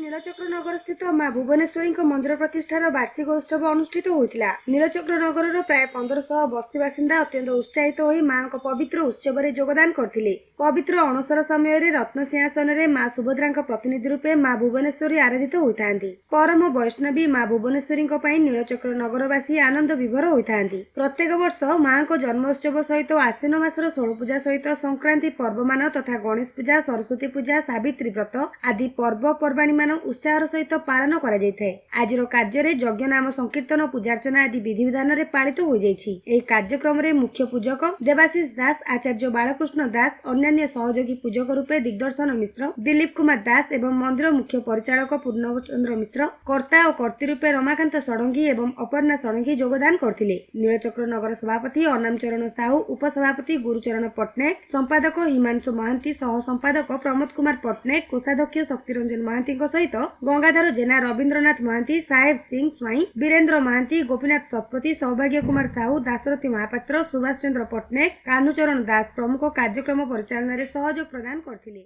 नीलचक्र नगर स्थित माँ भुवनेश्वरी मंदिर प्रतिष्ठार वार्षिक उत्सव अनुष्ठित होता। नीलचक्र नगर प्राय 1500 बस्ती बासिंदा अत्यंत उत्साहित हो मां पवित्र उत्सव में योगदान करते। पवित्र अणसर समय रत्न सिंहासन में माँ सुभद्रा प्रतिनिधि रूपे माँ भुवनेश्वरी आराधित होता। परम वैष्णवी माँ भुवनेश्वरी नीलचक्र नगरवासी आनंद विभोर होता। प्रत्येक वर्ष मां जन्मोत्सव सहित आश्विन मासर षोल पूजा सहित संक्रांति पर्वमान तथा गणेश पूजा, सरस्वती पूजा, सावित्री व्रत आदि पर्वपर्वाणी मान उत्साह सहित पालन कर आज कार्य यज्ञ नाम संकीर्तन, पूजार्चना आदि विधि विधान में पालित हो जाइछि। कार्यक्रम में मुख्य पूजक देवाशीष दास, आचार्य बालकृष्ण दास, अन्य सहयोगी पूजक रूपे दिग्दर्शन मिश्र, दिलीप कुमार दास एवं मंदिर मुख्य परिचालक पूर्णचंद्र मिश्र, कर्ता और कर्ती रूपे रमाकांत षडंगी एवं अपर्णा षडंगी योगदान करथिले। नीलचक्र नगर सभापति अनामचरण साहू, उपसभापति गुरुचरण पट्टनायक, संपादक हिमांशु महांती, सह संपादक प्रमोद कुमार पट्टनायक, कोषाध्यक्ष शक्तिरंजन महांती सहित गंगाधर जेना, रवींद्रनाथ महांती, साहेब सिंह स्वाई, वीरेन्द्र महांती, गोपीनाथ शतपथी, सौभाग्य कुमार साहू, दाशरथी महापात्र, सुभाष चंद्र पट्टनायक, कान्हूचरण दास प्रमुख कार्यक्रम परिचालन में सहयोग प्रदान करथिले।